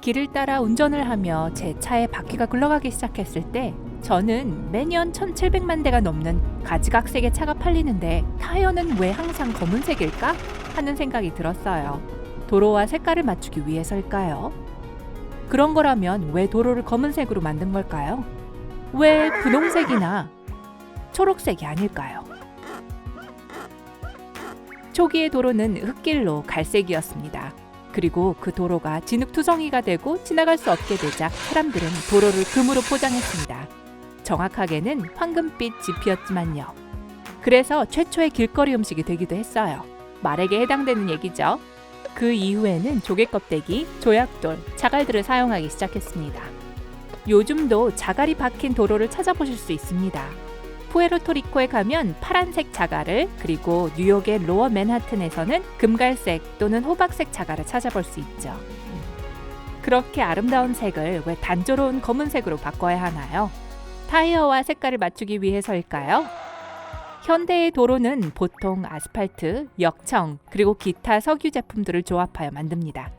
길을 따라 운전을 하며 제 차의 바퀴가 굴러가기 시작했을 때 저는 매년 1700만 대가 넘는 가지각색의 차가 팔리는데 타이어는 왜 항상 검은색일까? 하는 생각이 들었어요. 도로와 색깔을 맞추기 위해서일까요? 그런 거라면 왜 도로를 검은색으로 만든 걸까요? 왜 분홍색이나 초록색이 아닐까요? 초기의 도로는 흙길로 갈색이었습니다. 그리고 그 도로가 진흙투성이가 되고 지나갈 수 없게 되자 사람들은 도로를 금으로 포장했습니다. 정확하게는 황금빛 지피였지만요. 그래서 최초의 길거리 음식이 되기도 했어요. 말에게 해당되는 얘기죠. 그 이후에는 조개껍데기, 조약돌, 자갈들을 사용하기 시작했습니다. 요즘도 자갈이 박힌 도로를 찾아보실 수 있습니다. 푸에르토리코에 가면 파란색 자갈을, 그리고 뉴욕의 로어 맨하튼에서는 금갈색 또는 호박색 자갈을 찾아볼 수 있죠. 그렇게 아름다운 색을 왜 단조로운 검은색으로 바꿔야 하나요? 타이어와 색깔을 맞추기 위해서일까요? 현대의 도로는 보통 아스팔트, 역청, 그리고 기타 석유 제품들을 조합하여 만듭니다.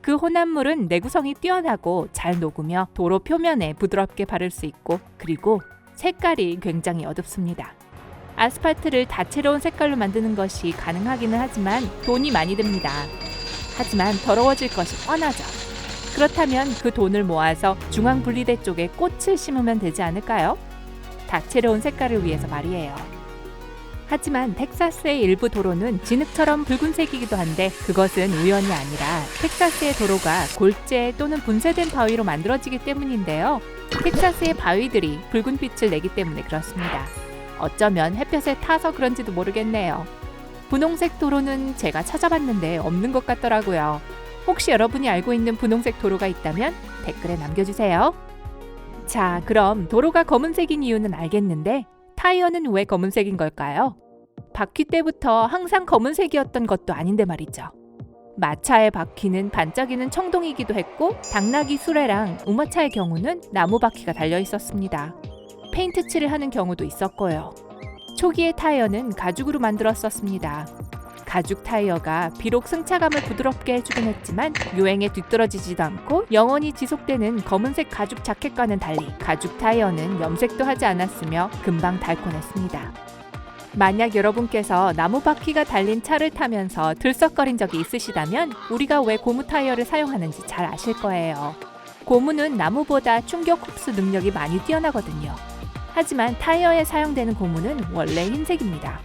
그 혼합물은 내구성이 뛰어나고 잘 녹으며 도로 표면에 부드럽게 바를 수 있고, 그리고 색깔이 굉장히 어둡습니다. 아스팔트를 다채로운 색깔로 만드는 것이 가능하기는 하지만 돈이 많이 듭니다. 하지만 더러워질 것이 뻔하죠. 그렇다면 그 돈을 모아서 중앙분리대 쪽에 꽃을 심으면 되지 않을까요? 다채로운 색깔을 위해서 말이에요. 하지만 텍사스의 일부 도로는 진흙처럼 붉은색이기도 한데 그것은 우연이 아니라 텍사스의 도로가 골재 또는 분쇄된 바위로 만들어지기 때문인데요. 텍사스의 바위들이 붉은 빛을 내기 때문에 그렇습니다. 어쩌면 햇볕에 타서 그런지도 모르겠네요. 분홍색 도로는 제가 찾아봤는데 없는 것 같더라고요. 혹시 여러분이 알고 있는 분홍색 도로가 있다면 댓글에 남겨주세요. 자, 그럼 도로가 검은색인 이유는 알겠는데 타이어는 왜 검은색인 걸까요? 바퀴 때부터 항상 검은색이었던 것도 아닌데 말이죠. 마차의 바퀴는 반짝이는 청동이기도 했고 당나귀 수레랑 우마차의 경우는 나무 바퀴가 달려 있었습니다. 페인트 칠을 하는 경우도 있었고요. 초기의 타이어는 가죽으로 만들었었습니다. 가죽 타이어가 비록 승차감을 부드럽게 해주긴 했지만 유행에 뒤떨어지지도 않고 영원히 지속되는 검은색 가죽 자켓과는 달리 가죽 타이어는 염색도 하지 않았으며 금방 닳곤했습니다. 만약 여러분께서 나무 바퀴가 달린 차를 타면서 들썩거린 적이 있으시다면 우리가 왜 고무 타이어를 사용하는지 잘 아실 거예요. 고무는 나무보다 충격 흡수 능력이 많이 뛰어나거든요. 하지만 타이어에 사용되는 고무는 원래 흰색입니다.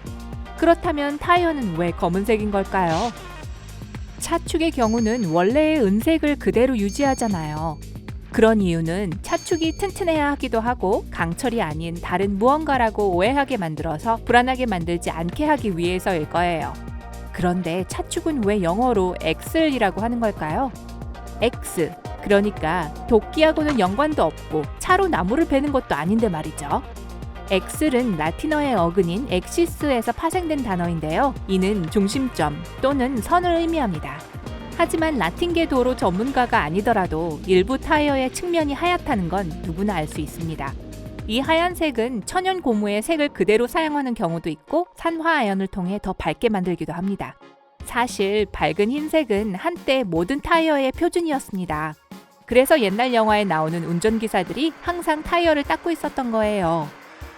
그렇다면 타이어는 왜 검은색인 걸까요? 차축의 경우는 원래의 은색을 그대로 유지하잖아요. 그런 이유는 차축이 튼튼해야 하기도 하고 강철이 아닌 다른 무언가라고 오해하게 만들어서 불안하게 만들지 않게 하기 위해서일 거예요. 그런데 차축은 왜 영어로 엑슬이라고 하는 걸까요? X, 그러니까 도끼하고는 연관도 없고 차로 나무를 베는 것도 아닌데 말이죠. 엑슬은 라틴어의 어근인 엑시스에서 파생된 단어인데요. 이는 중심점 또는 선을 의미합니다. 하지만 라틴계 도로 전문가가 아니더라도 일부 타이어의 측면이 하얗다는 건 누구나 알 수 있습니다. 이 하얀색은 천연 고무의 색을 그대로 사용하는 경우도 있고 산화아연을 통해 더 밝게 만들기도 합니다. 사실 밝은 흰색은 한때 모든 타이어의 표준이었습니다. 그래서 옛날 영화에 나오는 운전기사들이 항상 타이어를 닦고 있었던 거예요.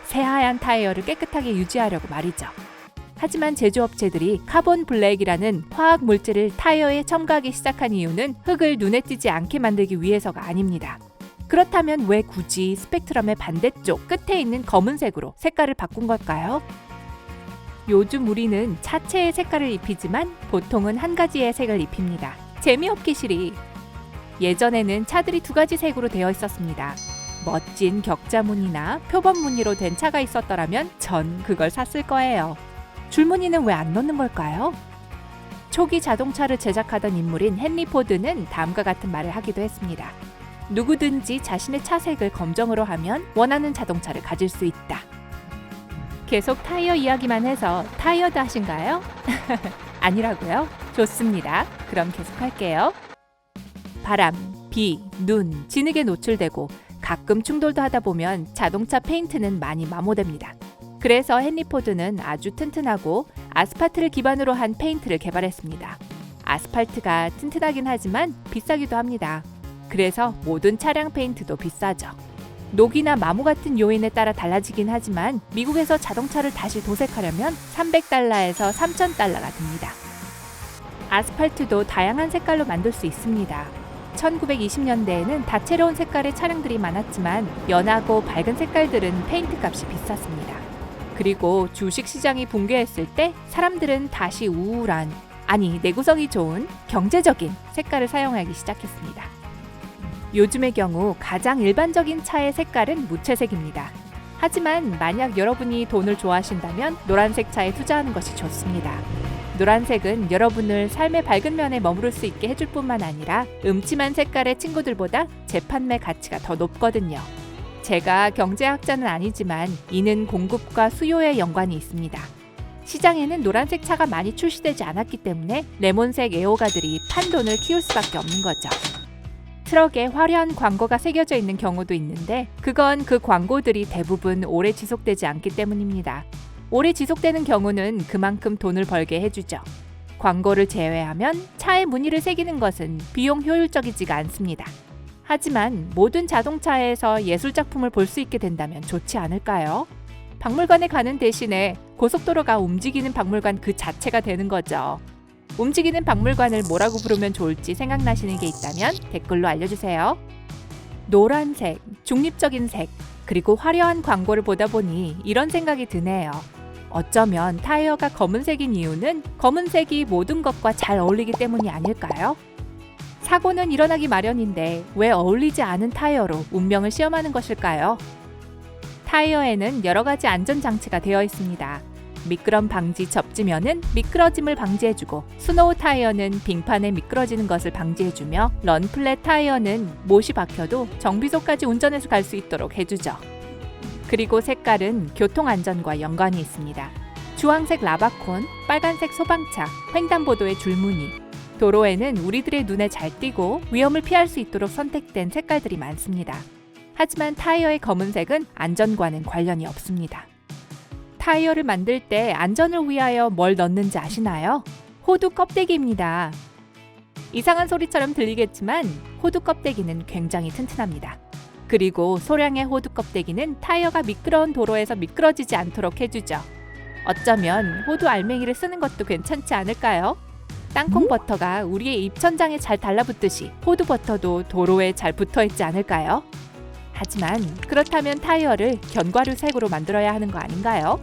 새하얀 타이어를 깨끗하게 유지하려고 말이죠. 하지만 제조업체들이 카본 블랙이라는 화학 물질을 타이어에 첨가하기 시작한 이유는 흙을 눈에 띄지 않게 만들기 위해서가 아닙니다. 그렇다면 왜 굳이 스펙트럼의 반대쪽 끝에 있는 검은색으로 색깔을 바꾼 걸까요? 요즘 우리는 차체의 색깔을 입히지만 보통은 한 가지의 색을 입힙니다. 재미없기 시리. 예전에는 차들이 두 가지 색으로 되어 있었습니다. 멋진 격자무늬나 표범무늬로 된 차가 있었더라면 전 그걸 샀을 거예요. 줄무늬는 왜 안 넣는 걸까요? 초기 자동차를 제작하던 인물인 헨리 포드는 다음과 같은 말을 하기도 했습니다. 누구든지 자신의 차색을 검정으로 하면 원하는 자동차를 가질 수 있다. 계속 타이어 이야기만 해서 타이어드 하신가요? 아니라고요? 좋습니다. 그럼 계속할게요. 바람, 비, 눈, 진흙에 노출되고 가끔 충돌도 하다 보면 자동차 페인트는 많이 마모됩니다. 그래서 헨리 포드는 아주 튼튼하고 아스팔트를 기반으로 한 페인트를 개발했습니다. 아스팔트가 튼튼하긴 하지만 비싸기도 합니다. 그래서 모든 차량 페인트도 비싸죠. 녹이나 마모 같은 요인에 따라 달라지긴 하지만 미국에서 자동차를 다시 도색하려면 300달러에서 3,000달러가 듭니다. 아스팔트도 다양한 색깔로 만들 수 있습니다. 1920년대에는 다채로운 색깔의 차량들이 많았지만 연하고 밝은 색깔들은 페인트 값이 비쌌습니다. 그리고 주식시장이 붕괴했을 때 사람들은 다시 우울한, 아니 내구성이 좋은 경제적인 색깔을 사용하기 시작했습니다. 요즘의 경우 가장 일반적인 차의 색깔은 무채색입니다. 하지만 만약 여러분이 돈을 좋아하신다면 노란색 차에 투자하는 것이 좋습니다. 노란색은 여러분을 삶의 밝은 면에 머무를 수 있게 해줄 뿐만 아니라 음침한 색깔의 친구들보다 재판매 가치가 더 높거든요. 제가 경제학자는 아니지만 이는 공급과 수요에 연관이 있습니다. 시장에는 노란색 차가 많이 출시되지 않았기 때문에 레몬색 애호가들이 판돈을 키울 수밖에 없는 거죠. 트럭에 화려한 광고가 새겨져 있는 경우도 있는데 그건 그 광고들이 대부분 오래 지속되지 않기 때문입니다. 오래 지속되는 경우는 그만큼 돈을 벌게 해주죠. 광고를 제외하면 차에 무늬를 새기는 것은 비용 효율적이지가 않습니다. 하지만 모든 자동차에서 예술작품을 볼 수 있게 된다면 좋지 않을까요? 박물관에 가는 대신에 고속도로가 움직이는 박물관 그 자체가 되는 거죠. 움직이는 박물관을 뭐라고 부르면 좋을지 생각나시는 게 있다면 댓글로 알려주세요. 노란색, 중립적인 색, 그리고 화려한 광고를 보다 보니 이런 생각이 드네요. 어쩌면 타이어가 검은색인 이유는 검은색이 모든 것과 잘 어울리기 때문이 아닐까요? 사고는 일어나기 마련인데 왜 어울리지 않은 타이어로 운명을 시험하는 것일까요? 타이어에는 여러 가지 안전장치가 되어 있습니다. 미끄럼 방지 접지면은 미끄러짐을 방지해주고, 스노우 타이어는 빙판에 미끄러지는 것을 방지해주며, 런플랫 타이어는 못이 박혀도 정비소까지 운전해서 갈 수 있도록 해주죠. 그리고 색깔은 교통안전과 연관이 있습니다. 주황색 라바콘, 빨간색 소방차, 횡단보도의 줄무늬. 도로에는 우리들의 눈에 잘 띄고 위험을 피할 수 있도록 선택된 색깔들이 많습니다. 하지만 타이어의 검은색은 안전과는 관련이 없습니다. 타이어를 만들 때 안전을 위하여 뭘 넣는지 아시나요? 호두 껍데기입니다. 이상한 소리처럼 들리겠지만 호두 껍데기는 굉장히 튼튼합니다. 그리고 소량의 호두 껍데기는 타이어가 미끄러운 도로에서 미끄러지지 않도록 해주죠. 어쩌면 호두 알맹이를 쓰는 것도 괜찮지 않을까요? 땅콩 버터가 우리의 입천장에 잘 달라붙듯이 호두 버터도 도로에 잘 붙어있지 않을까요? 하지만 그렇다면 타이어를 견과류 색으로 만들어야 하는 거 아닌가요?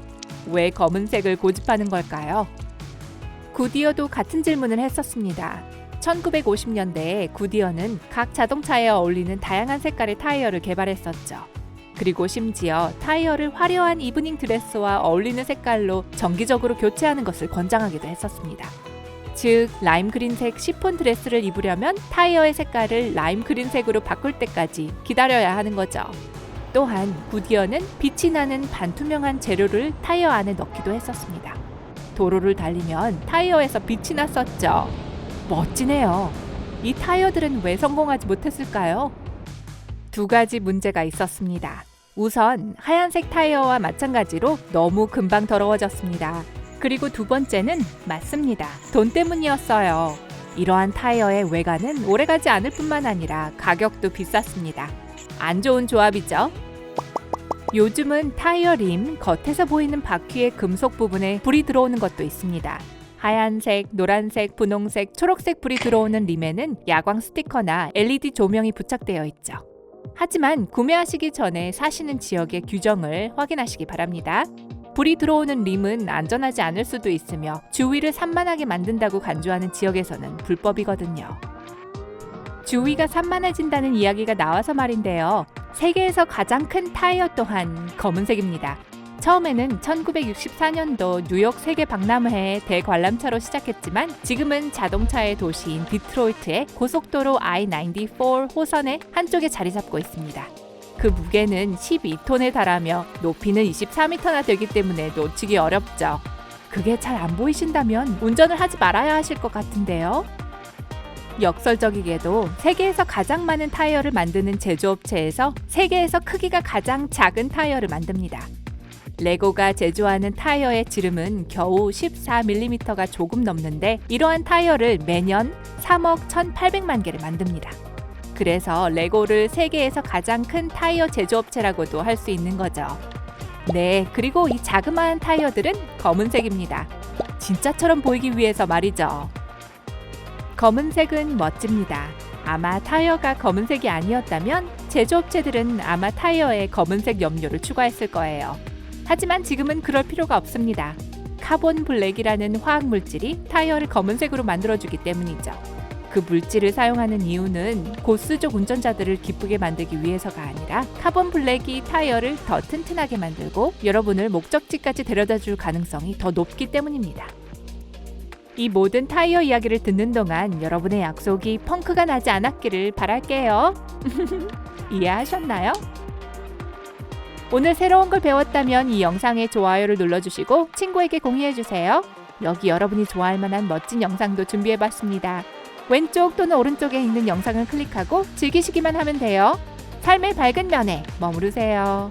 왜 검은색을 고집하는 걸까요? 구디어도 같은 질문을 했었습니다. 1950년대에 구디어는 각 자동차에 어울리는 다양한 색깔의 타이어를 개발했었죠. 그리고 심지어 타이어를 화려한 이브닝 드레스와 어울리는 색깔로 정기적으로 교체하는 것을 권장하기도 했었습니다. 즉, 라임 그린색 시폰 드레스를 입으려면 타이어의 색깔을 라임 그린색으로 바꿀 때까지 기다려야 하는 거죠. 또한 구디어는 빛이 나는 반투명한 재료를 타이어 안에 넣기도 했었습니다. 도로를 달리면 타이어에서 빛이 났었죠. 멋지네요. 이 타이어들은 왜 성공하지 못했을까요? 두 가지 문제가 있었습니다. 우선 하얀색 타이어와 마찬가지로 너무 금방 더러워졌습니다. 그리고 두 번째는 맞습니다. 돈 때문이었어요. 이러한 타이어의 외관은 오래가지 않을 뿐만 아니라 가격도 비쌌습니다. 안 좋은 조합이죠? 요즘은 타이어 림 겉에서 보이는 바퀴의 금속 부분에 불이 들어오는 것도 있습니다. 하얀색, 노란색, 분홍색, 초록색 불이 들어오는 림에는 야광 스티커나 LED 조명이 부착되어 있죠. 하지만 구매하시기 전에 사시는 지역의 규정을 확인하시기 바랍니다. 불이 들어오는 림은 안전하지 않을 수도 있으며 주위를 산만하게 만든다고 간주하는 지역에서는 불법이거든요. 주위가 산만해진다는 이야기가 나와서 말인데요. 세계에서 가장 큰 타이어 또한 검은색입니다. 처음에는 1964년도 뉴욕 세계 박람회의 대관람차로 시작했지만 지금은 자동차의 도시인 디트로이트의 고속도로 I-94 호선의 한쪽에 자리 잡고 있습니다. 그 무게는 12톤에 달하며 높이는 24m나 되기 때문에 놓치기 어렵죠. 그게 잘 안 보이신다면 운전을 하지 말아야 하실 것 같은데요. 역설적이게도 세계에서 가장 많은 타이어를 만드는 제조업체에서 세계에서 크기가 가장 작은 타이어를 만듭니다. 레고가 제조하는 타이어의 지름은 겨우 14mm가 조금 넘는데 이러한 타이어를 매년 3억 1,800만 개를 만듭니다. 그래서 레고를 세계에서 가장 큰 타이어 제조업체라고도 할 수 있는 거죠. 네, 그리고 이 자그마한 타이어들은 검은색입니다. 진짜처럼 보이기 위해서 말이죠. 검은색은 멋집니다. 아마 타이어가 검은색이 아니었다면 제조업체들은 아마 타이어에 검은색 염료를 추가했을 거예요. 하지만 지금은 그럴 필요가 없습니다. 카본 블랙이라는 화학 물질이 타이어를 검은색으로 만들어주기 때문이죠. 그 물질을 사용하는 이유는 고수족 운전자들을 기쁘게 만들기 위해서가 아니라 카본 블랙이 타이어를 더 튼튼하게 만들고 여러분을 목적지까지 데려다 줄 가능성이 더 높기 때문입니다. 이 모든 타이어 이야기를 듣는 동안 여러분의 약속이 펑크가 나지 않았기를 바랄게요. 이해하셨나요? 오늘 새로운 걸 배웠다면 이 영상에 좋아요를 눌러주시고 친구에게 공유해주세요. 여기 여러분이 좋아할 만한 멋진 영상도 준비해봤습니다. 왼쪽 또는 오른쪽에 있는 영상을 클릭하고 즐기시기만 하면 돼요. 삶의 밝은 면에 머무르세요.